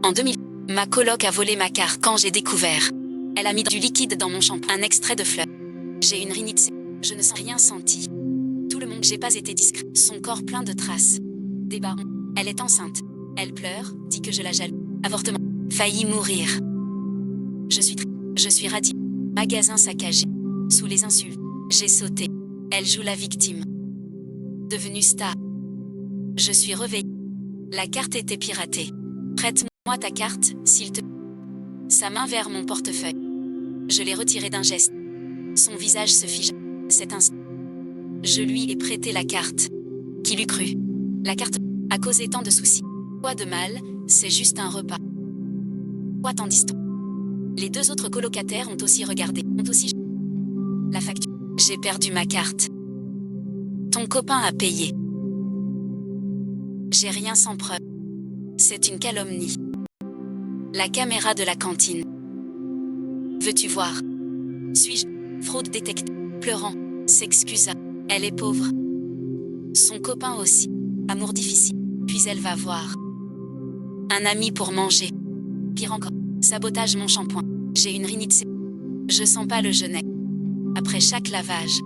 En 2000, ma coloc a volé ma carte quand j'ai découvert. Elle a mis du liquide dans mon shampoing, un extrait de fleurs. J'ai une rhinite, je ne sens rien senti. Tout le monde, j'ai pas été discret. Son corps plein de traces. Des barons. Elle est enceinte. Elle pleure, dit que je la jalouse. Avortement. Failli mourir. Je suis radie. Magasin saccagé. Sous les insultes. J'ai sauté. Elle joue la victime. Devenue star. Je suis réveillée. La carte était piratée. Prête-moi ta carte, s'il te... Sa main vers mon portefeuille. Je l'ai retirée d'un geste. Son visage se figea. Cet instant. Je lui ai prêté la carte. Qui l'eût cru? La carte a causé tant de soucis. Quoi de mal, c'est juste un repas. Quoi tant d'histoires? Les deux autres colocataires ont aussi regardé. La facture. J'ai perdu ma carte. Ton copain a payé. J'ai rien sans preuve. C'est une calomnie. La caméra de la cantine. Veux-tu voir? Suis-je fraude détectée? Pleurant, s'excusa. Elle est pauvre. Son copain aussi. Amour difficile. Puis elle va voir. Un ami pour manger. Pire encore. Sabotage mon shampoing. J'ai une rhinite. Je sens pas le genet. Après chaque lavage.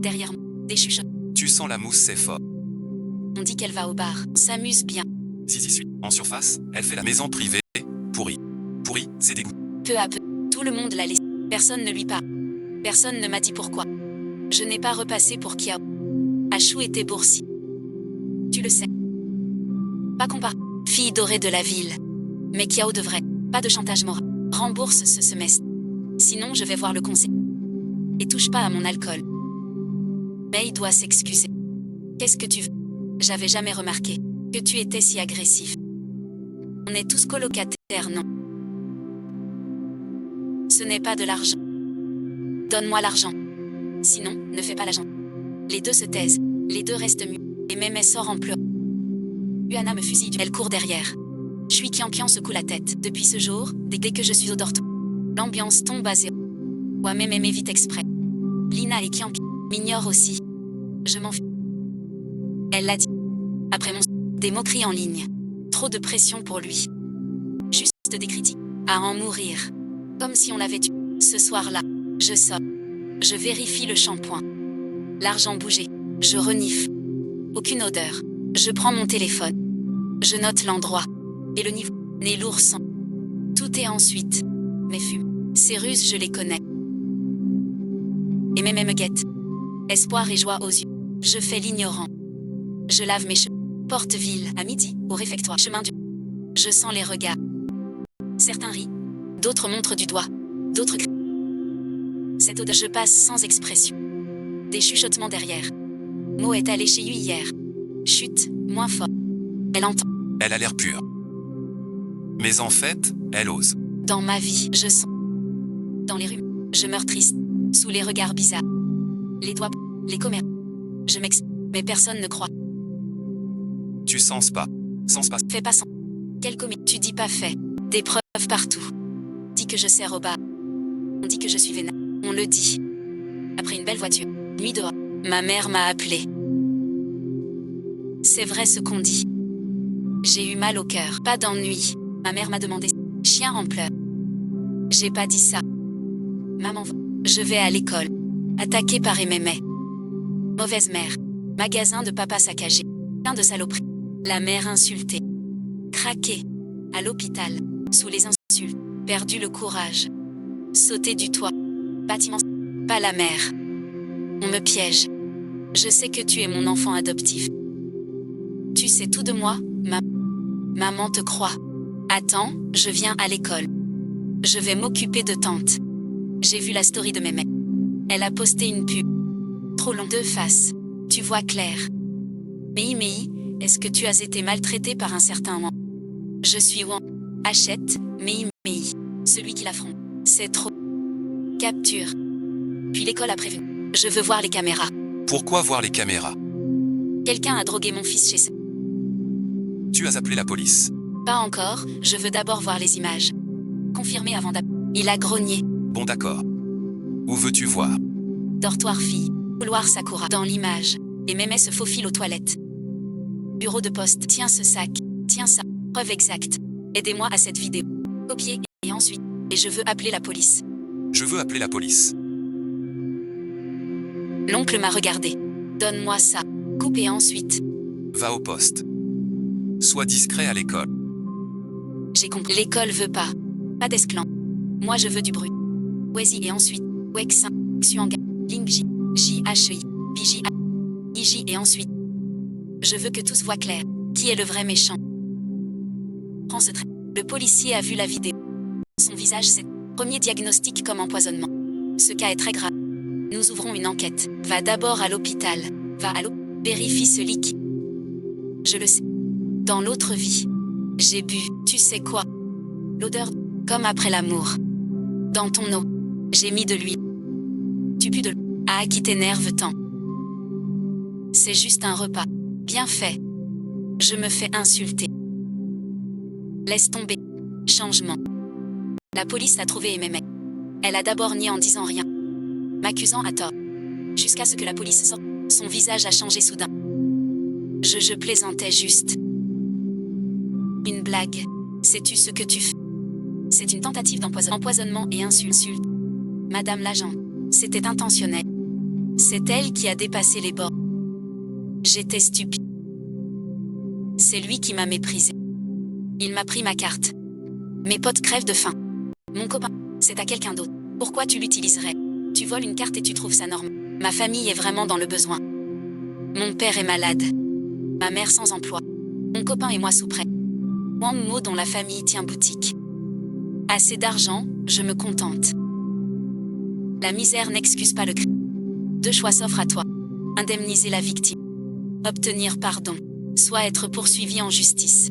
Derrière moi, des chuchotements. Tu sens la mousse, c'est fort. On dit qu'elle va au bar. On s'amuse bien. Zizi suit. En surface, elle fait la maison privée. Pourri. Pourri, c'est dégoût. Peu à peu, tout le monde l'a laissé. Personne ne lui parle. Personne ne m'a dit pourquoi. Je n'ai pas repassé pour Kiao. Achou était boursier. Tu le sais. Pas comparé. Fille dorée de la ville. Mais Kiao devrait. Pas de chantage moral. Rembourse ce semestre. Sinon je vais voir le conseil. Et touche pas à mon alcool. Mais il doit s'excuser. Qu'est-ce que tu veux? J'avais jamais remarqué que tu étais si agressif. On est tous colocataires, non? Ce n'est pas de l'argent. Donne-moi l'argent. Sinon, ne fais pas l'argent. Les deux se taisent. Les deux restent muets. Et Mémé sort en pleurant. Yuana me fusille. Elle court derrière. Je suis Kian secoue la tête. Depuis ce jour, dès que je suis au dortoir, l'ambiance tombe à zéro. Ouais, Mémé m'évite exprès. Lina et Kian m'ignorent aussi. Je m'en fiche. Elle l'a dit. Après des moqueries en ligne. Trop de pression pour lui. Juste des critiques. À en mourir. Comme si on l'avait tué. Ce soir-là, je sors. Je vérifie le shampoing. L'argent bougeait. Je renifle. Aucune odeur. Je prends mon téléphone. Je note l'endroit. Et le niveau. Nez lourd sang. Tout est ensuite. Mes fumes. Ces ruses, je les connais. Et Mémé me guette. Espoir et joie aux yeux. Je fais l'ignorant. Je lave mes cheveux. Porte-ville, à midi, au réfectoire. Chemin du... Je sens les regards. Certains rient. D'autres montrent du doigt. D'autres crient. Cette odeur, je passe sans expression. Des chuchotements derrière. Mo est allée chez lui hier. Chut, moins fort. Elle entend. Elle a l'air pure. Mais en fait, elle ose. Dans ma vie, je sens. Dans les rues, je meurs triste. Sous les regards bizarres. Les doigts, les commerces. Je m'explique, mais personne ne croit. Tu sens pas. Sens pas. Fais pas sans. Quel comédie. Tu dis pas fait. Des preuves partout. Dis que je sers au bar. On dit que je suis vénère. On le dit. Après une belle voiture. Nuit dehors. Ma mère m'a appelé. C'est vrai ce qu'on dit. J'ai eu mal au cœur. Pas d'ennui. Ma mère m'a demandé. Chien en pleurs. J'ai pas dit ça. Maman, je vais à l'école. Attaqué par Mémé. Mauvaise mère. Magasin de papa saccagé. Plein de saloperies. La mère insultée. Craqué. À l'hôpital. Sous les insultes. Perdu le courage. Sauté du toit. Bâtiment. Pas la mère. On me piège. Je sais que tu es mon enfant adoptif. Tu sais tout de moi, Maman te croit. Attends, je viens à l'école. Je vais m'occuper de tante. J'ai vu la story de Mémé. Elle a posté une pub. Trop long. Deux faces. Tu vois clair. Mei, est-ce que tu as été maltraité par un certain Wan? Je suis Wan. Achète, Mei. Celui qui l'affronte. C'est trop. Capture. Puis l'école a prévenu. Je veux voir les caméras. Pourquoi voir les caméras? Quelqu'un a drogué mon fils chez... Tu as appelé la police? Pas encore, je veux d'abord voir les images. Confirmé avant d'appeler. Il a grogné. Bon d'accord. Où veux-tu voir? Dortoir fille. Couloir Sakura. Dans l'image. Et Mémé se faufile aux toilettes. Bureau de poste. Tiens ce sac. Tiens ça. Preuve exacte. Aidez-moi à cette vidéo. Copier et ensuite. Et je veux appeler la police. Je veux appeler la police. L'oncle m'a regardé. Donne-moi ça. Coupe et ensuite. Va au poste. Sois discret à l'école. J'ai compris. L'école veut pas. Pas d'esclan. Moi je veux du bruit. Wezi et ensuite. Wexin. Xuanga. Lingji. J-H-I. Biji. Iji et ensuite. Je veux que tout se voit clair. Qui est le vrai méchant? Prends ce trait. Le policier a vu la vidéo. Son visage c'est. Premier diagnostic comme empoisonnement. Ce cas est très grave. Nous ouvrons une enquête. Va d'abord à l'hôpital. Va à l'hôpital. Vérifie ce liquide. Je le sais. Dans l'autre vie. J'ai bu. Tu sais quoi? L'odeur. Comme après l'amour. Dans ton eau. J'ai mis de l'huile. Tu pues de l'eau. Ah, qui t'énerve tant. C'est juste un repas. Bien fait. Je me fais insulter. Laisse tomber. Changement. La police a trouvé Ememe. Elle a d'abord nié en disant rien. M'accusant à tort. Jusqu'à ce que la police sorte. Son visage a changé soudain. Je plaisantais juste. Une blague. Sais-tu ce que tu fais? C'est une tentative d'empoisonnement et insulte. Madame l'agent. C'était intentionnel. C'est elle qui a dépassé les bords. J'étais stupide. C'est lui qui m'a méprisé. Il m'a pris ma carte. Mes potes crèvent de faim. Mon copain, c'est à quelqu'un d'autre. Pourquoi tu l'utiliserais? Tu voles une carte et tu trouves ça normal. Ma famille est vraiment dans le besoin. Mon père est malade. Ma mère sans emploi. Mon copain et moi sous prêt. Wang Mo dont la famille tient boutique. Assez d'argent, je me contente. La misère n'excuse pas le crime. Deux choix s'offrent à toi. Indemniser la victime. Obtenir pardon. Soit être poursuivi en justice.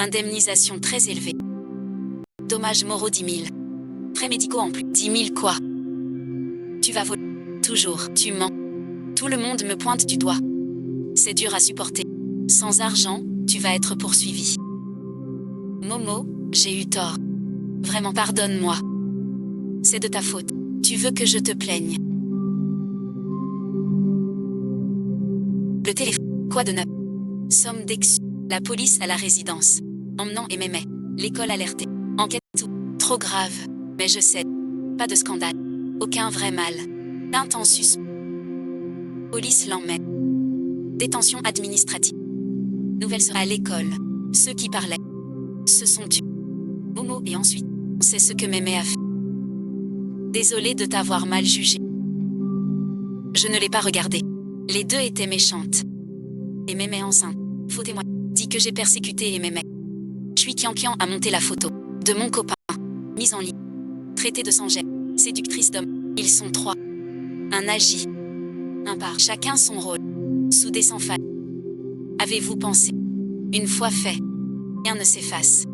Indemnisation très élevée. Dommages moraux 10 000. Frais médicaux en plus. 10 000 quoi? Tu vas voler. Toujours, tu mens. Tout le monde me pointe du doigt. C'est dur à supporter. Sans argent, tu vas être poursuivi. Momo, j'ai eu tort. Vraiment pardonne-moi. C'est de ta faute. Tu veux que je te plaigne? Le téléphone. Quoi de neuf? Somme d'excuse. La police à la résidence. Emmenant Ememe. L'école alertée. Enquête tout. Trop grave. Mais je sais. Pas de scandale. Aucun vrai mal. Intensus. Police l'emmène. Détention administrative. Nouvelle sera à l'école. Ceux qui parlaient. Ce sont tu. Momo et ensuite. C'est ce que Mémé a fait. Désolé de t'avoir mal jugé. Je ne l'ai pas regardé. Les deux étaient méchantes. Et Mémé enceinte. Faux témoin. Dit que j'ai persécuté et Mémé. Chui Kian a monté la photo. De mon copain. Mise en ligne. Traité de sans-jet. Séductrice d'homme. Ils sont 3. Un agi. Un par chacun son rôle. Soudé sans faille. Avez-vous pensé? Une fois fait. Rien ne s'efface.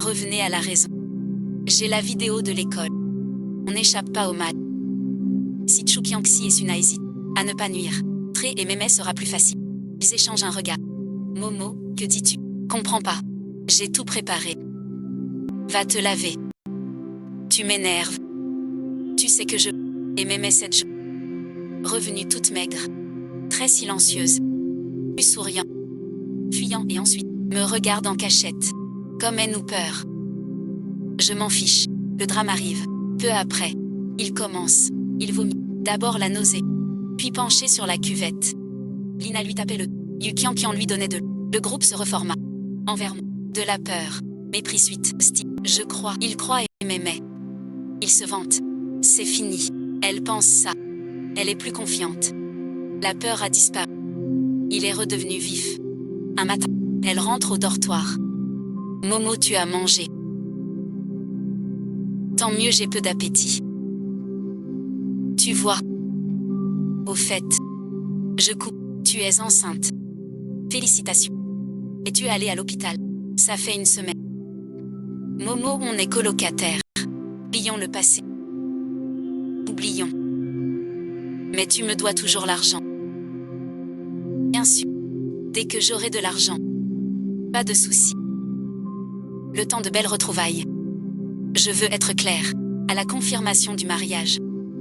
Revenez à la raison. J'ai la vidéo de l'école. On n'échappe pas au mal. Si Chu Kiangxi et Sunaizi. À ne pas nuire. Tré et Mémé sera plus facile. Ils échangent un regard. Momo, que dis-tu? Comprends pas. J'ai tout préparé. Va te laver. Tu m'énerves. Tu sais que je... Et Mémé cette journée. Revenue toute maigre. Très silencieuse. Plus souriant. Fuyant et ensuite me regarde en cachette. Comme haine ou peur. Je m'en fiche. Le drame arrive. Peu après. Il commence. Il vomit. D'abord la nausée. Puis penché sur la cuvette. Lina lui tapait le... Yukian qui en lui donnait de... Le groupe se reforma. Envers moi. De la peur. Mépris suite. Je crois. Il croit et m'aimait. Il se vante. C'est fini. Elle pense ça. Elle est plus confiante. La peur a disparu. Il est redevenu vif. Un matin, elle rentre au dortoir. Momo, tu as mangé. Tant mieux, j'ai peu d'appétit. Tu vois. Au fait, je coupe. Tu es enceinte. Félicitations. Et tu es allée à l'hôpital. Ça fait une semaine. Momo, on est colocataires. Oublions le passé. Oublions. Mais tu me dois toujours l'argent. Bien sûr. Dès que j'aurai de l'argent. Pas de soucis. Le temps de belles retrouvailles. Je veux être clair. À la confirmation du mariage.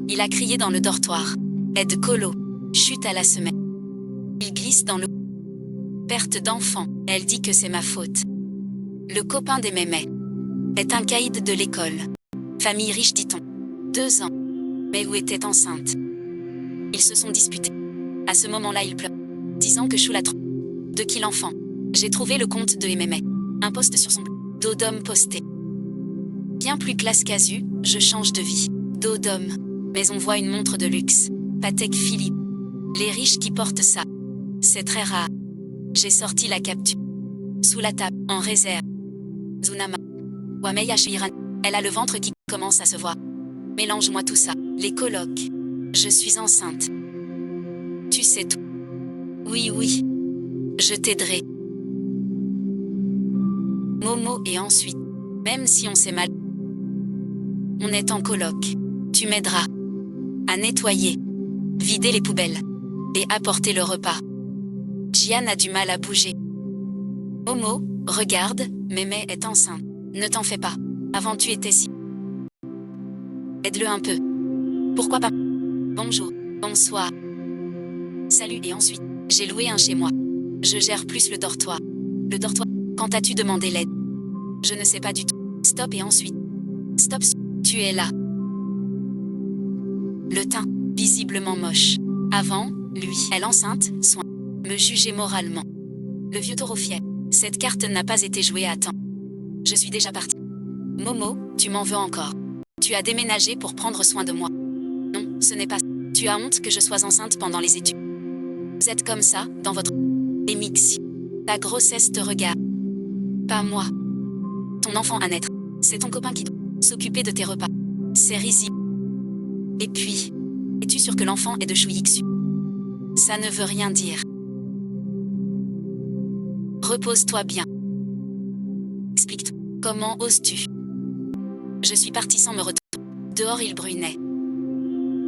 Il a crié dans le dortoir. Aide colo. Chute à la semaine. Il glisse dans l'eau. Perte d'enfant. Elle dit que c'est ma faute. Le copain des mémés est un caïd de l'école. Famille riche, dit-on. 2 ans. Mais où était enceinte. Ils se sont disputés. À ce moment-là, il pleure, disant que Chou l'a trop. De qui l'enfant? J'ai trouvé le compte de Mémé. Un post sur son dos d'homme posté. Bien plus classe casu, je change de vie. Dos d'homme. Mais on voit une montre de luxe. Patek Philippe. Les riches qui portent ça. C'est très rare. J'ai sorti la capture. Sous la table, en réserve. Zunama. Wameya Shiran. Elle a le ventre qui commence à se voir. Mélange-moi tout ça. Les colocs. Je suis enceinte. Tu sais tout. Oui, oui. Je t'aiderai. Momo et ensuite. Même si on s'est mal. On est en coloc. Tu m'aideras. À nettoyer. Vider les poubelles. Et apporter le repas. Jian a du mal à bouger. Momo, regarde, Mémé est enceinte. Ne t'en fais pas. Avant tu étais si. Aide-le un peu. Pourquoi pas? Bonjour. Bonsoir. Salut et ensuite. J'ai loué un chez moi. Je gère plus le dortoir. Le dortoir. Quand as-tu demandé l'aide? Je ne sais pas du tout. Stop et ensuite. Stop. Tu es là. Le teint. Visiblement moche. Avant, lui. Elle enceinte, soin. Me juger moralement. Le vieux taureau fier. Cette carte n'a pas été jouée à temps. Je suis déjà partie. Momo, tu m'en veux encore. Tu as déménagé pour prendre soin de moi. Non, ce n'est pas ça. Tu as honte que je sois enceinte pendant les études. Vous êtes comme ça, dans votre... Emixi. Ta grossesse te regarde. Pas moi. Ton enfant à naître. C'est ton copain qui doit s'occuper de tes repas. C'est risible. Et puis, es-tu sûr que l'enfant est de Chouixu? Ça ne veut rien dire. Repose-toi bien. Explique-toi. Comment oses-tu? Je suis partie sans me retourner. Dehors il brunait.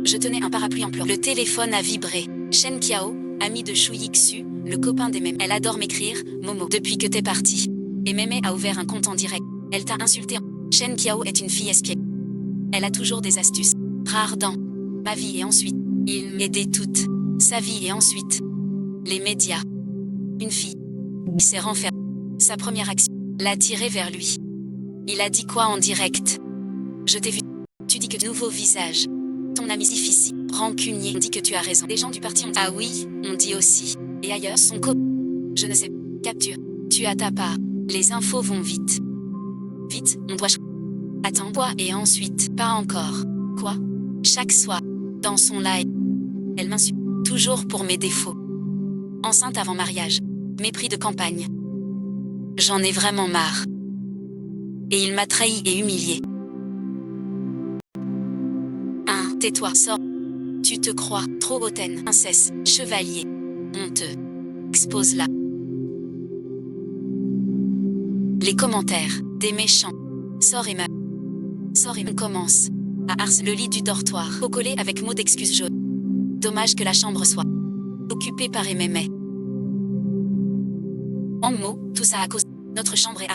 Je tenais un parapluie en pleurs. Le téléphone a vibré. Shen Kiao, ami de Chouixu, le copain des Mémé. Elle adore m'écrire, Momo, depuis que t'es partie. Et Mémé a ouvert un compte en direct. Elle t'a insulté. Shen Kiao est une fille espiègle. Elle a toujours des astuces. Rares dans ma vie et ensuite, il m'aidait toute sa vie et ensuite, les médias. Une fille s'est renfermée. Sa première action l'a tiré vers lui. Il a dit quoi en direct? Je t'ai vu. Tu dis que nouveau visage. Ton ami difficile, rancunier. On dit que tu as raison. Les gens du parti ont dit. Ah oui, on dit aussi. Et ailleurs son je ne sais. Capture. Tu as ta part. Les infos vont vite. Vite, on doit. Attends, quoi? Et ensuite, pas encore. Quoi? Chaque soir, dans son live, elle m'insulte. Toujours pour mes défauts. Enceinte avant mariage. Mépris de campagne. J'en ai vraiment marre. Et il m'a trahi et humilié. Tais-toi, sors. Tu te crois trop hautaine, princesse, chevalier. On te expose là. Les commentaires des méchants. Sors et on commence à le lit du dortoir, au collé avec mot d'excuse jaune. Dommage que la chambre soit occupée par Mémé. En mots, tout ça à cause notre chambre est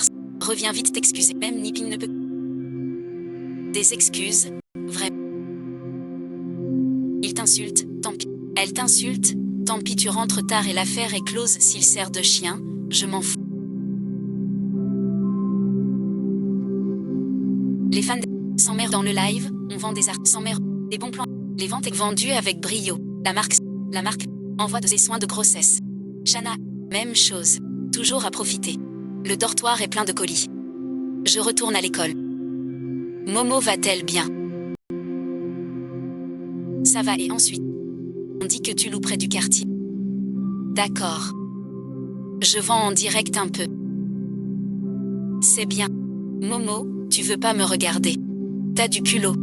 Reviens vite t'excuser. Même Nipin ne peut. Des excuses, vrai. Il t'insulte, tant pis. Elle t'insulte, tant pis tu rentres tard et l'affaire est close s'il sert de chien, je m'en fous. Les fans sans mère dans le live, on vend des arts sans mère, des bons plans, les ventes est vendues avec brio. La marque envoie de ses soins de grossesse. Shana, même chose, toujours à profiter. Le dortoir est plein de colis. Je retourne à l'école. Momo va-t-elle bien? Ça va et ensuite, on dit que tu loues près du quartier. D'accord. Je vends en direct un peu. C'est bien. Momo, tu veux pas me regarder. T'as du culot.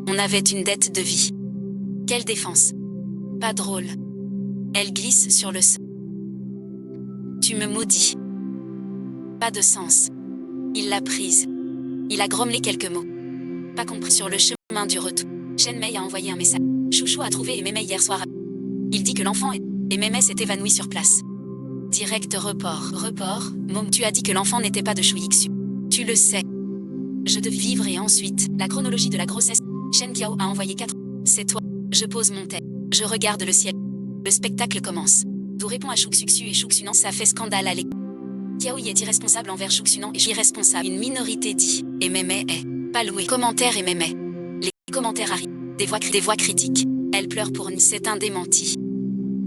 On avait une dette de vie. Quelle défense. Pas drôle. Elle glisse sur le sol. Tu me maudis. Pas de sens. Il l'a prise. Il a grommelé quelques mots. Pas compris sur le chemin du retour. Shen Mei a envoyé un message. Chouchou a trouvé Mémé hier soir. Il dit que l'enfant est... Et Mémé s'est évanouie sur place. Direct report. Mom, tu as dit que l'enfant n'était pas de Chouixu. Tu le sais. Je devais vivre et ensuite, la chronologie de la grossesse. Shen Kiao a envoyé 4. C'est toi. Je pose mon tête. Je regarde le ciel. Le spectacle commence. Dou répond à Chouxu et Chouxu non, ça fait scandale à l'école. Kiaoui est irresponsable envers Shuxunan et irresponsable. Une minorité dit. Et Mémé est. Pas loué. Commentaires et Mémé. Les commentaires arrivent. Des voix critiques. Elle pleure pour Ni. C'est un démenti.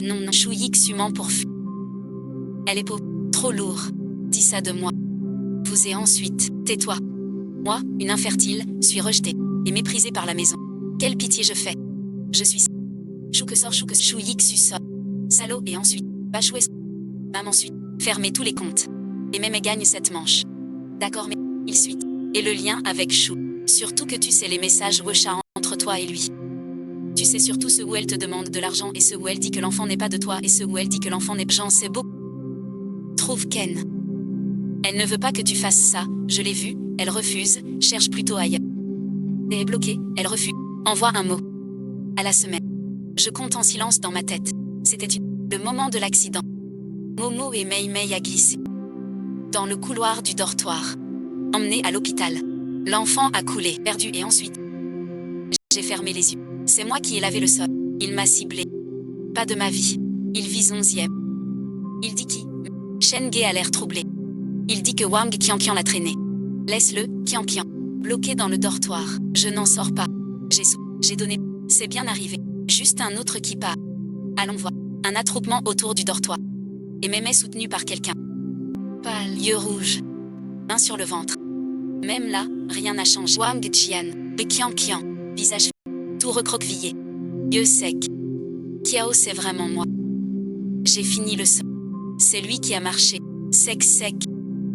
Non, Chouïk sumant pour Fu. Elle est pauvre. Trop lourd. Dis ça de moi. Vous et ensuite. Tais-toi. Moi, une infertile, suis rejetée. Et méprisée par la maison. Quelle pitié je fais. Je suis. Chouïk suçoit. Salaud et ensuite. Bachoué. Maman ensuite. Fermez tous les comptes. Et Mémé gagne cette manche. D'accord, mais. Il suit. Et le lien avec Chou. Surtout que tu sais les messages Wecha entre toi et lui. Tu sais surtout ceux où elle te demande de l'argent et ceux où elle dit que l'enfant n'est pas de toi et ceux où elle dit que l'enfant n'est pas. J'en sais beaucoup. Trouve Ken. Elle ne veut pas que tu fasses ça, je l'ai vu, elle refuse, cherche plutôt ailleurs. Elle est bloquée, elle refuse. Envoie un mot. À la semaine. Je compte en silence dans ma tête. C'était le moment de l'accident. Momo et Mei a glissé. Dans le couloir du dortoir. Emmené à l'hôpital. L'enfant a coulé, perdu et ensuite. J'ai fermé les yeux. C'est moi qui ai lavé le sol. Il m'a ciblé. Pas de ma vie. Il vise 11e. Il dit qui? Shenge a l'air troublé. Il dit que Wang Qianqian l'a traîné. Laisse-le, Qianqian. Bloqué dans le dortoir. Je n'en sors pas. J'ai donné. C'est bien arrivé. Juste un autre qui part. Allons voir. Un attroupement autour du dortoir. Et Mémé soutenu par quelqu'un. Pâle, yeux rouges. Main sur le ventre. Même là, rien n'a changé. Wang Jian. Le Qianqian. Visage tout recroquevillé. Yeux secs. Kiao, c'est vraiment moi. J'ai fini le sol. C'est lui qui a marché. Sec.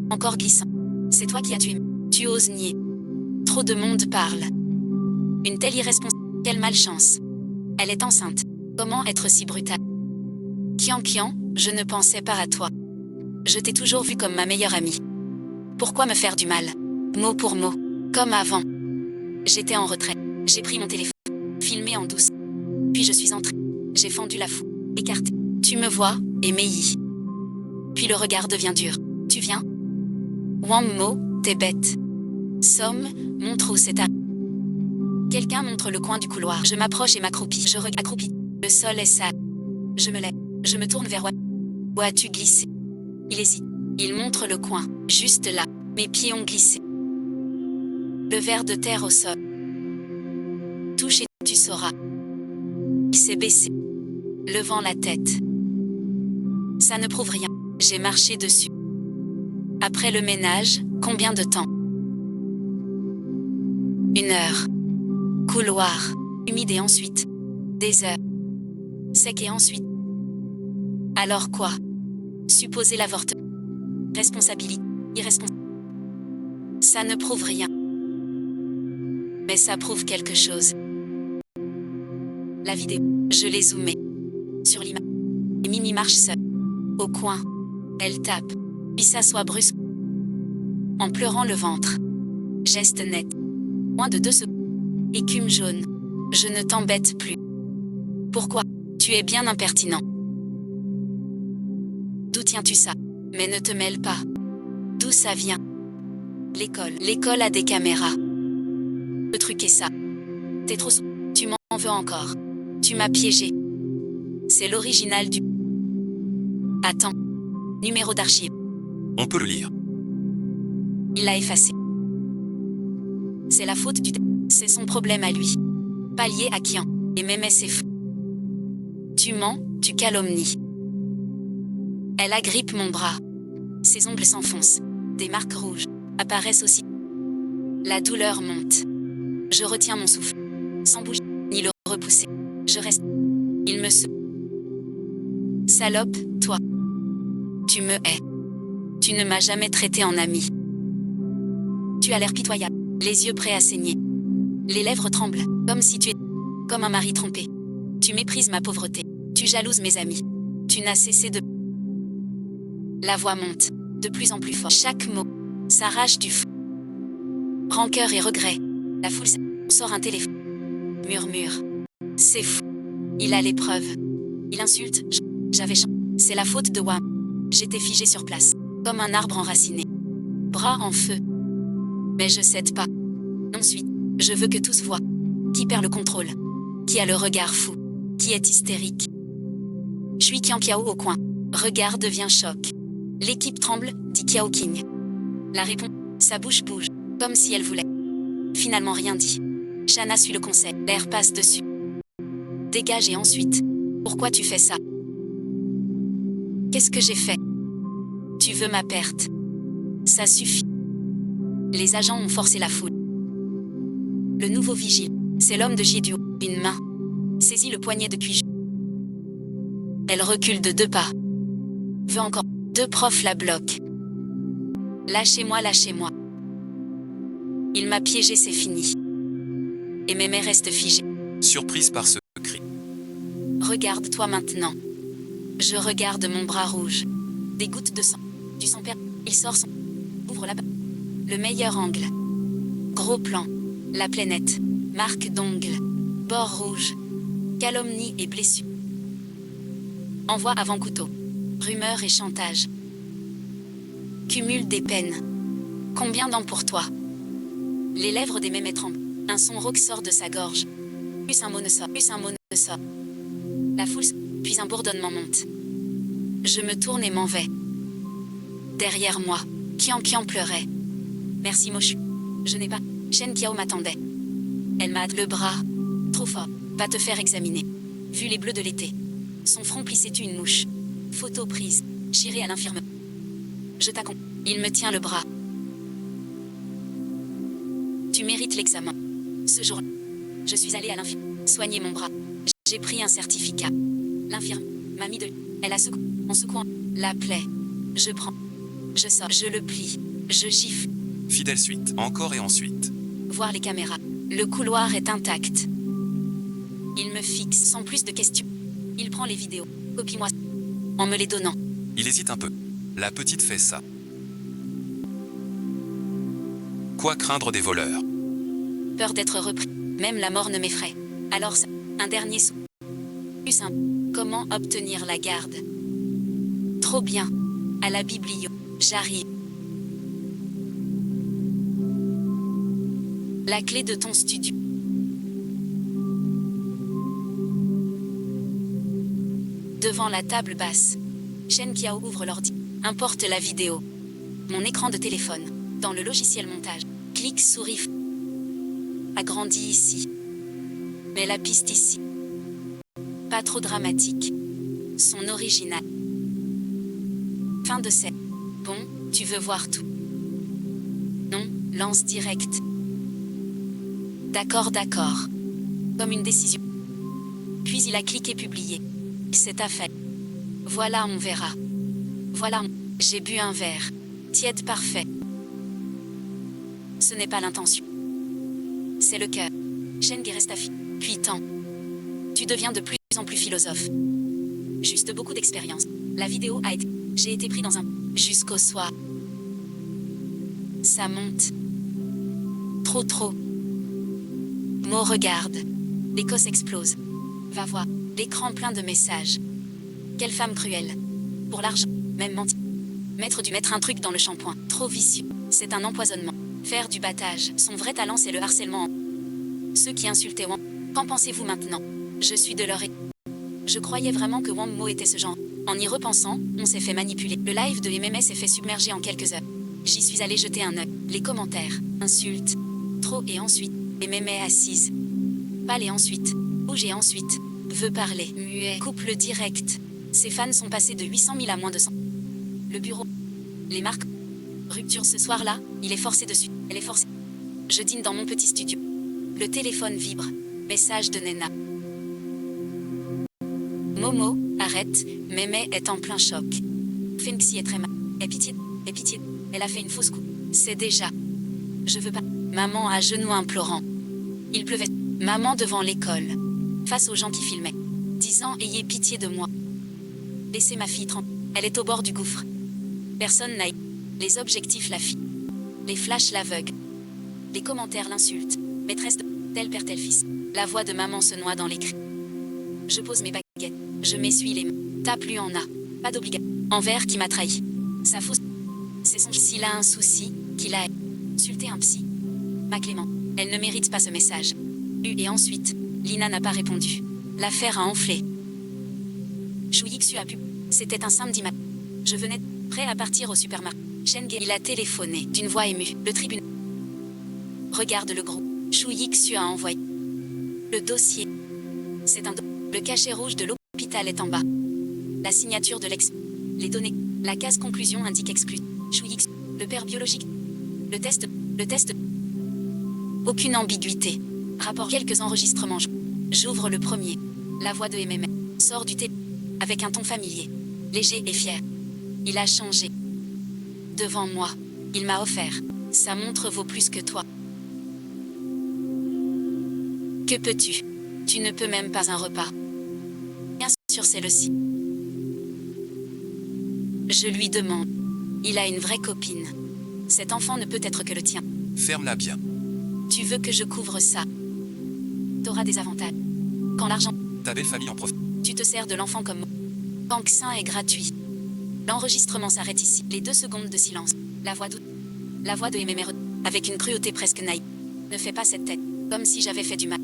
Encore glissant. C'est toi qui as tué. Tu oses nier. Trop de monde parle. Une telle irresponsabilité. Quelle malchance. Elle est enceinte. Comment être si brutale? Qianqian, je ne pensais pas à toi. Je t'ai toujours vu comme ma meilleure amie. Pourquoi me faire du mal? Mot pour mot. Comme avant. J'étais en retrait. J'ai pris mon téléphone. Filmé en douce. Puis je suis entrée. J'ai fendu la foule. Écartée. Tu me vois, et Mei. Puis le regard devient dur. Tu viens? Wang Mo, t'es bête. Somme, montre où c'est à. Quelqu'un montre le coin du couloir. Je m'approche et m'accroupis. Je accroupis. Le sol est sale. Je me lève. Je me tourne vers Wang. Où as-tu glissé? Il hésite. Il montre le coin. Juste là. Mes pieds ont glissé. Le verre de terre au sol. Touche et tu sauras. Il s'est baissé. Levant la tête. Ça ne prouve rien. J'ai marché dessus. Après le ménage, combien de temps? 1 heure. Couloir. Humide et ensuite. Des heures. Sec et ensuite. Alors quoi? Supposer l'avortement. Responsabilité. Irresponsable. Ça ne prouve rien. Mais ça prouve quelque chose. La vidéo. Je l'ai zoomée. Sur l'image. Et Mimi marche seule. Au coin. Elle tape. Puis s'assoit brusque. En pleurant le ventre. Geste net. Moins de 2 secondes. Écume jaune. Je ne t'embête plus. Pourquoi? Tu es bien impertinent. D'où tiens-tu ça? Mais ne te mêle pas. D'où ça vient? L'école. L'école a des caméras. Le truc est ça. T'es trop. Tu m'en veux encore. Tu m'as piégé. C'est l'original du. Attends. Numéro d'archive. On peut le lire. Il l'a effacé. C'est la faute du. C'est son problème à lui. Pas lié à Qian. Et Mémé c'est fou. Tu mens, tu calomnies. Elle agrippe mon bras. Ses ongles s'enfoncent. Des marques rouges apparaissent aussi. La douleur monte. Je retiens mon souffle. Sans bouger, ni le repousser. Je reste. Il me secoue. Salope, toi. Tu me hais. Tu ne m'as jamais traité en ami. Tu as l'air pitoyable. Les yeux prêts à saigner. Les lèvres tremblent. Comme si tu es. Comme un mari trompé. Tu méprises ma pauvreté. Tu jalouses mes amis. Tu n'as cessé de. La voix monte. De plus en plus fort. Chaque mot s'arrache du fond. Rancœur et regret. La foule sort un téléphone. Murmure. C'est fou. Il a l'épreuve. Il insulte. J'avais changé. C'est la faute de Wam. J'étais figé sur place. Comme un arbre enraciné. Bras en feu. Mais je cède pas. Ensuite, je veux que tous voient. Qui perd le contrôle. Qui a le regard fou. Qui est hystérique. Je suis Qianqiao au coin. Regard devient choc. L'équipe tremble, dit Kiao King. La réponse, sa bouche bouge, comme si elle voulait. Finalement rien dit. Shanna suit le conseil, l'air passe dessus. Dégage et ensuite. Pourquoi tu fais ça? Qu'est-ce que j'ai fait? Tu veux ma perte? Ça suffit. Les agents ont forcé la foule. Le nouveau vigile, c'est l'homme de Jeju. Une main saisit le poignet de Kuiju. Elle recule de 2 pas. Veut encore. 2 profs la bloquent. Lâchez-moi, lâchez-moi. Il m'a piégé, c'est fini. Et Mémé reste figée. Surprise par ce cri. Regarde-toi maintenant. Je regarde mon bras rouge. Des gouttes de sang. Du sang perd. Il sort son. Ouvre la. Le meilleur angle. Gros plan. La planète. Marque d'ongle. Bord rouge. Calomnie et blessure. Envoi avant couteau. Rumeur et chantage. Cumul des peines. Combien d'ans pour toi? Les lèvres des Mémé tremblent. Un son rauque sort de sa gorge. Puis un mot ne sort. Puis un mot ne sort. La foule. Puis un bourdonnement monte. Je me tourne et m'en vais. Derrière moi, Kian pleurait. Merci Moshu. Je n'ai pas. Shen Kiao m'attendait. Elle m'a le bras. Trop fort. Va te faire examiner. Vu les bleus de l'été. Son front plissait une mouche. Photo prise. J'irai à l'infirmerie. Je t'accompagne. Il me tient le bras. Tu mérites l'examen. Ce jour-là, je suis allée à l'infirmerie. Soigner mon bras. J'ai pris un certificat. L'infirmière m'a mis de. Elle a secoué. En secouant la plaie. Je prends. Je sors. Je le plie. Je gifle. Fidèle suite. Encore et ensuite. Voir les caméras. Le couloir est intact. Il me fixe sans plus de questions. Il prend les vidéos. Copie-moi. En me les donnant. Il hésite un peu. La petite fait ça. Quoi craindre des voleurs? Peur d'être repris. Même la mort ne m'effraie. Alors ça. Un dernier sou. Plus simple. Comment obtenir la garde? Trop bien. À la biblio. J'arrive. La clé de ton studio. Devant la table basse. Shen Kiao ouvre l'ordi. Importe la vidéo. Mon écran de téléphone. Dans le logiciel montage. Clique souris. Agrandis ici. Mets la piste ici. Pas trop dramatique. Son original. Fin de scène. Bon, tu veux voir tout. Non, lance direct. D'accord, d'accord. Comme une décision. Puis il a cliqué publier. C'est à fait. Voilà, on verra. Voilà, j'ai bu un verre. Tiède parfait. Ce n'est pas l'intention. C'est le cœur. Shen reste affi. Puis tant. Tu deviens de plus en plus philosophe. Juste beaucoup d'expérience. La vidéo a été. J'ai été pris dans un. Jusqu'au soir. Ça monte. Trop. Mo regarde. L'Écosse explose. Va voir. L'écran plein de messages. Quelle femme cruelle. Pour l'argent. Même mentir. Mettre un truc dans le shampoing. Trop vicieux. C'est un empoisonnement. Faire du battage. Son vrai talent, c'est le harcèlement. Ceux qui insultaient Wang. Qu'en pensez-vous maintenant? Je suis de leur. Je croyais vraiment que Wang Mo était ce genre. En y repensant, on s'est fait manipuler. Le live de MMS s'est fait submerger en quelques heures. J'y suis allée jeter un œil. Les commentaires. Insultes. Trop et ensuite. MMS assise. Pâle et ensuite. Bouge et ensuite. Veut parler. Muet. Couple direct. Ses fans sont passés de 800 000 à moins de 100. Le bureau. Les marques. Rupture ce soir-là, il est forcé dessus. Elle est forcée. Je dîne dans mon petit studio. Le téléphone vibre. Message de Nena. Momo, arrête, Mémé est en plein choc. Fenxi est très mal. Aie pitié. Elle a fait une fausse coupe. C'est déjà. Je veux pas. Maman à genoux implorant. Il pleuvait. Maman devant l'école. Face aux gens qui filmaient. Disant ayez pitié de moi. Laissez ma fille tranquille. Elle est au bord du gouffre. Personne n'a. Les objectifs la fille. Les flashs l'aveugle. Les commentaires l'insultent. Maîtresse de tel père tel fils. La voix de maman se noie dans les cris. Je pose mes baguettes. Je m'essuie les mains. Tape lui en a. Pas d'obligation. Envers qui m'a trahi. Sa fausse. C'est son. S'il a un souci, qu'il a insulté un psy. Ma Clément. Elle ne mérite pas ce message. Et ensuite, Lina n'a pas répondu. L'affaire a enflé. Chouyixu a pu. C'était un samedi matin. Je venais. Prêt à partir au supermarché. Shenge, il a téléphoné d'une voix émue. Le tribunal. Regarde le groupe. Shu Yixu a envoyé. Le dossier. C'est un Le cachet rouge de l'hôpital est en bas. La signature de l'ex. Les données. La case conclusion indique exclu. Shu Yixu. Le père biologique. Le test. Le test. Aucune ambiguïté. Rapport. Quelques enregistrements. J'ouvre le premier. La voix de MMA. Sort du thé. Avec un ton familier. Léger et fier. Il a changé. Devant moi. Il m'a offert. Sa montre vaut plus que toi. Que peux-tu? Tu ne peux même pas un repas. Bien sûr, c'est le si. Je lui demande. Il a une vraie copine. Cet enfant ne peut être que le tien. Ferme-la bien. Tu veux que je couvre ça? T'auras des avantages. Quand l'argent... Ta belle famille en profite. Tu te sers de l'enfant comme... Banque sain est gratuit. L'enregistrement s'arrête ici. Les 2 secondes de silence. La voix de MMR. Avec une cruauté presque naïve. Ne fais pas cette tête. Comme si j'avais fait du mal.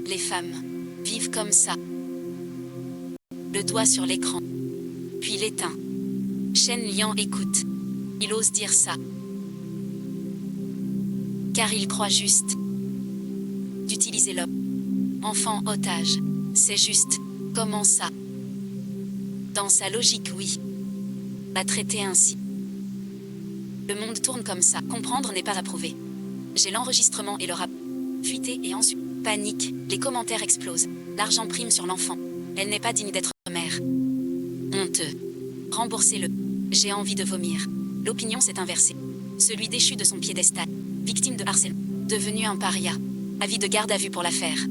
Les femmes vivent comme ça. Le doigt sur l'écran. Puis l'éteint. Shen Liang écoute. Il ose dire ça. Car il croit juste. D'utiliser l'homme. Enfant otage. C'est juste. Comment ça? Dans sa logique, oui. La traiter ainsi. Le monde tourne comme ça. Comprendre n'est pas approuvé. J'ai l'enregistrement et le rap. Fuité et ensuite. Panique. Les commentaires explosent. L'argent prime sur l'enfant. Elle n'est pas digne d'être mère. Honteux. Remboursez-le. J'ai envie de vomir. L'opinion s'est inversée. Celui déchu de son piédestal. Victime de harcèlement. Devenu un paria. Avis de garde à vue pour l'affaire.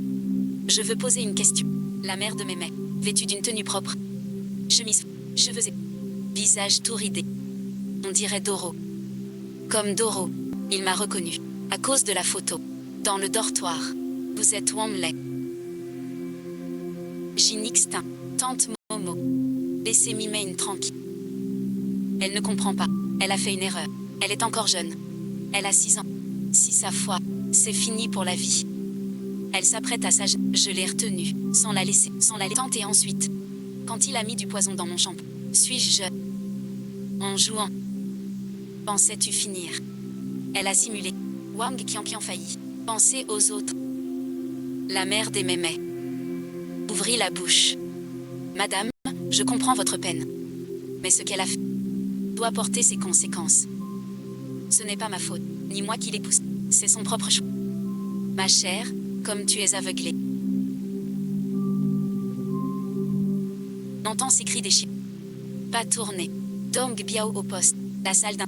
Je veux poser une question. La mère de Mémé. Vêtue d'une tenue propre. Chemise. Cheveux et... Visage tout ridé. On dirait Doro. Comme Doro. Il m'a reconnu. À cause de la photo. Dans le dortoir. Vous êtes Wamley. Jinixtin. Tante Momo. Laissez Mimane tranquille. Elle ne comprend pas. Elle a fait une erreur. Elle est encore jeune. Elle a 6 ans. Si sa foi, c'est fini pour la vie. Elle s'apprête à s'agir. Je l'ai retenue, sans la laisser, sans la tenter ensuite. Quand il a mis du poison dans mon shampoing, suis-je en jouant? Pensais-tu finir? Elle a simulé. Wang Qianqian faillit. Pensez aux autres. La mère des mémés. Ouvrit la bouche. Madame, je comprends votre peine. Mais ce qu'elle a fait doit porter ses conséquences. Ce n'est pas ma faute, ni moi qui l'ai poussée. C'est son propre choix. Ma chère, comme tu es aveuglée. N'entends ces cris déchirés. Pas tourné. Dong Biao au poste. La salle d'un...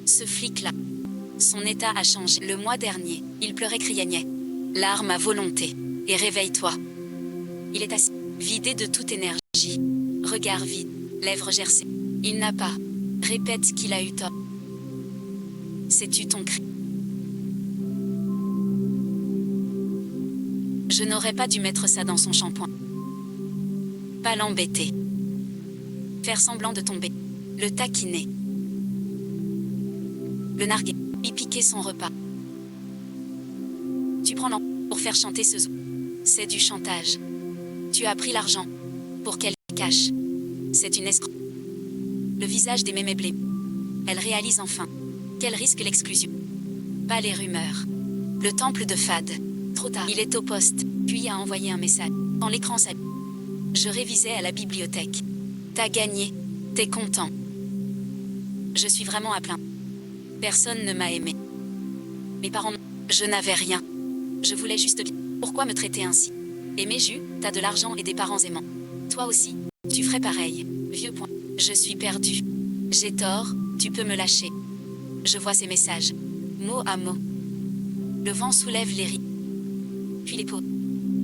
Ce flic-là. Son état a changé. Le mois dernier, il pleurait, criaignait. Larmes à volonté. Et réveille-toi. Il est assis, vidé de toute énergie. Regard vide, lèvres gercées. Il n'a pas. Répète qu'il a eu tort. Sais-tu ton cri? Je n'aurais pas dû mettre ça dans son shampoing. Pas l'embêter. Faire semblant de tomber. Le taquiner. Le narguer. Lui piquer son repas. Tu prends l'enfant pour faire chanter ce zoo. C'est du chantage. Tu as pris l'argent pour qu'elle cache. C'est une escroc. Le visage des mémés blés. Elle réalise enfin qu'elle risque l'exclusion. Pas les rumeurs. Le temple de Fad. Trop tard. Il est au poste, puis a envoyé un message. Quand l'écran s'allume. Je révisais à la bibliothèque. T'as gagné. T'es content. Je suis vraiment à plein. Personne ne m'a aimé. Mes parents... Je n'avais rien. Je voulais juste bien. Pourquoi me traiter ainsi? Aimé Jus, t'as de l'argent et des parents aimants. Toi aussi, tu ferais pareil. Vieux point. Je suis perdu. J'ai tort, tu peux me lâcher. Je vois ces messages. Mot à mot. Le vent soulève les rides. Puis les peaux.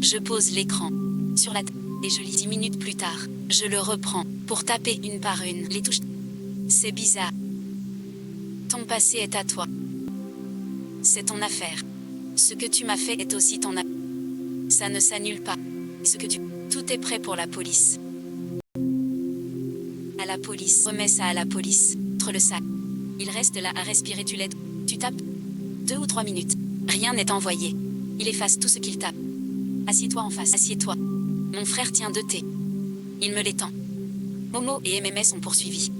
Je pose l'écran sur la table et je lis 10 minutes plus tard. Je le reprends pour taper une par une les touches. C'est bizarre. Ton passé est à toi. C'est ton affaire. Ce que tu m'as fait est aussi ton affaire. Ça ne s'annule pas. Ce que tu... Tout est prêt pour la police. À la police. Remets ça à la police. Entre le sac. Il reste là à respirer. Tu l'aides. Tu tapes 2 ou 3 minutes. Rien n'est envoyé. Il efface tout ce qu'il tape. Assieds-toi en face. Assieds-toi. Mon frère tient 2 thés. Il me l'étend. Momo et MMS sont poursuivis.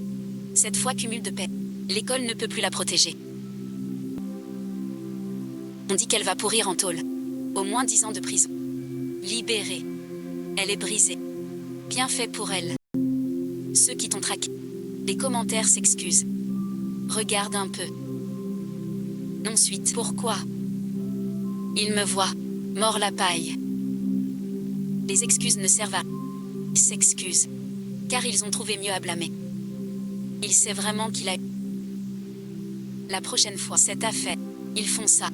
Cette fois cumul de peine. L'école ne peut plus la protéger. On dit qu'elle va pourrir en tôle. Au moins 10 ans de prison. Libérée. Elle est brisée. Bien fait pour elle. Ceux qui t'ont traqué. Les commentaires s'excusent. Regarde un peu. Ensuite, pourquoi? Ils me voient. Mord la paille. Les excuses ne servent à rien. Ils s'excusent. Car ils ont trouvé mieux à blâmer. Il sait vraiment qu'il a... La prochaine fois, cette affaire, ils font ça.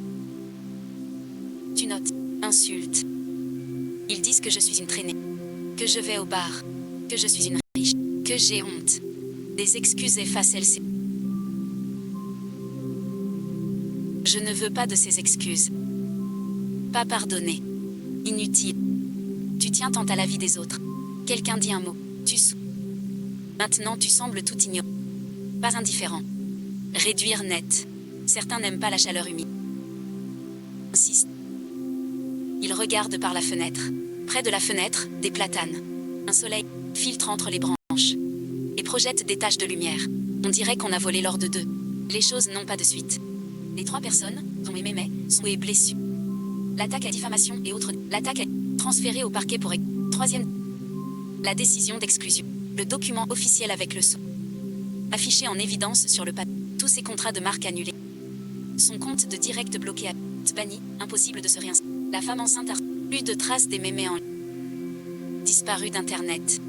Tu notes, insulte. Ils disent que je suis une traînée. Que je vais au bar. Que je suis une riche. Que j'ai honte. Des excuses effacent celles-ci. Je ne veux pas de ces excuses. Pas pardonner. Inutile. Tu tiens tant à la vie des autres. Quelqu'un dit un mot. Maintenant tu sembles tout ignorer. Pas indifférent. Réduire net. Certains n'aiment pas la chaleur humide. Insiste. Il regarde par la fenêtre. Près de la fenêtre, des platanes. Un soleil filtre entre les branches. Et projette des taches de lumière. On dirait qu'on a volé l'or de deux. Les choses n'ont pas de suite. Les 3 personnes, dont Mémé, sont blessées. L'attaque à diffamation et autres. L'attaque est transférée au parquet pour... Troisième. La décision d'exclusion. Le document officiel avec le sceau. Affiché en évidence sur le papier. Tous ses contrats de marque annulés. Son compte de direct bloqué à... banni. Impossible de se réinscrire. La femme enceinte a... Plus de traces des Mémés en... Disparu d'internet.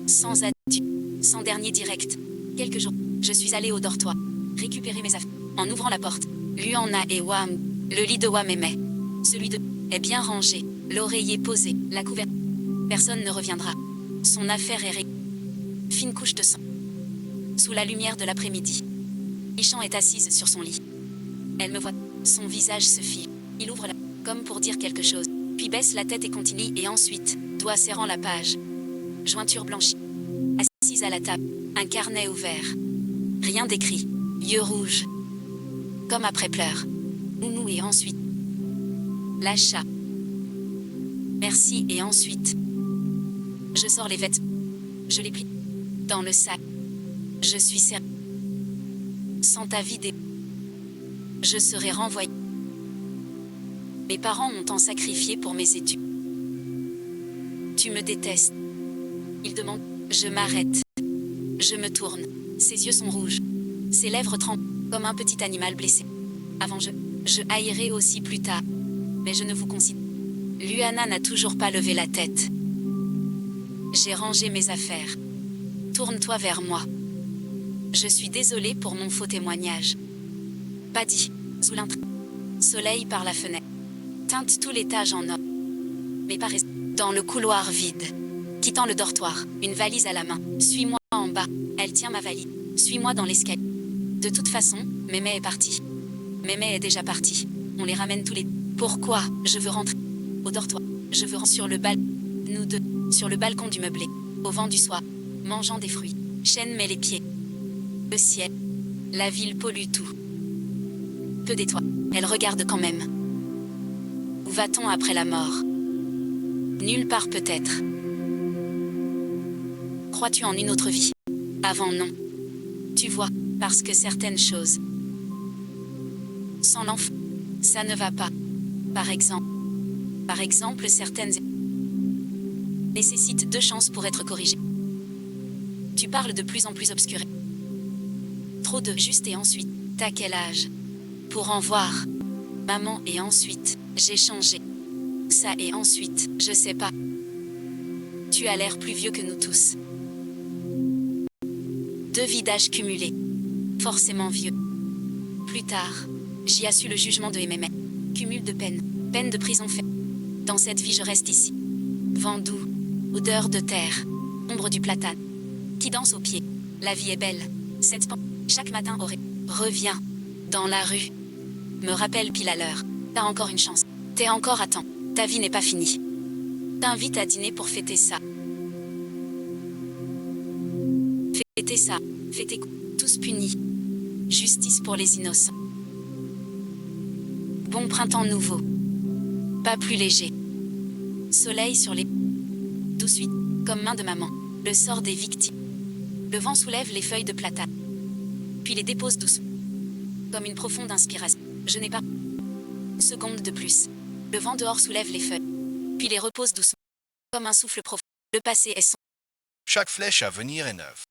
Sans adieu. Sans dernier direct. Quelques jours. Je suis allée au dortoir. Récupérer mes affaires. En ouvrant la porte. Luana et Wam. Le lit de Wam Mémé. Celui de... est bien rangé. L'oreiller posé. La couverture. Personne ne reviendra. Son affaire est fine couche de sang. Sous la lumière de l'après-midi. Lichan est assise sur son lit. Elle me voit. Son visage se fige. Il ouvre la... comme pour dire quelque chose. Puis baisse la tête et continue. Et ensuite, doigt serrant la page. Jointure blanchie. Assise à la table. Un carnet ouvert. Rien d'écrit. Yeux rouges. Comme après pleurs. Mounou et ensuite. L'achat. Merci et ensuite. Je sors les vêtements. Je les plie. Dans le sac. Je suis serré. Sans ta vidéo. Je serai renvoyé. Mes parents m'ont tant sacrifié pour mes études. Tu me détestes. Il demande. Je m'arrête. Je me tourne. Ses yeux sont rouges. Ses lèvres tremblent, comme un petit animal blessé. Avant je haïrai aussi plus tard. Mais je ne vous considère. Luana n'a toujours pas levé la tête. J'ai rangé mes affaires. Tourne-toi vers moi. Je suis désolée pour mon faux témoignage. Pas dit. Zoulintre. Soleil par la fenêtre. Teinte tout l'étage en or. Mais pas dans le couloir vide. Quittant le dortoir, une valise à la main. Suis-moi en bas. Elle tient ma valise. Suis-moi dans l'escalier. De toute façon, Mémé est partie. Mémé est déjà partie. On les ramène tous les... Pourquoi? Je veux rentrer. Au dortoir. Je veux rentrer sur le bal. Nous deux. Sur le balcon du meublé. Au vent du soir. Mangeant des fruits. Chêne met les pieds. Le ciel. La ville pollue tout. Peu d'étoiles. Elle regarde quand même. Où va-t-on après la mort? Nulle part peut-être. Crois-tu en une autre vie? Avant non. Tu vois, parce que certaines choses... Sans l'enfant, ça ne va pas. Par exemple, certaines... nécessitent 2 chances pour être corrigées. Tu parles de plus en plus obscuré. Trop de juste et ensuite. T'as quel âge? Pour en voir. Maman et ensuite, j'ai changé. Ça et ensuite, je sais pas. Tu as l'air plus vieux que nous tous. 2 vidages cumulés. Forcément vieux. Plus tard, j'y ai su le jugement de Mémé. Cumul de peine. Peine de prison fait. Dans cette vie je reste ici. Vent doux. Odeur de terre. Ombre du platane. Qui danse aux pieds. La vie est belle. Chaque matin aurait. Reviens. Dans la rue. Me rappelle pile à l'heure. T'as encore une chance. T'es encore à temps. Ta vie n'est pas finie. T'invite à dîner pour fêter ça. Fêter ça. Fêter tous punis. Justice pour les innocents. Bon printemps nouveau. Pas plus léger. Soleil sur les... Tout de suite, comme main de maman. Le sort des victimes. Le vent soulève les feuilles de platane, puis les dépose doucement, comme une profonde inspiration. Je n'ai pas une seconde de plus. Le vent dehors soulève les feuilles, puis les repose doucement, comme un souffle profond. Le passé est sombre. Chaque flèche à venir est neuve.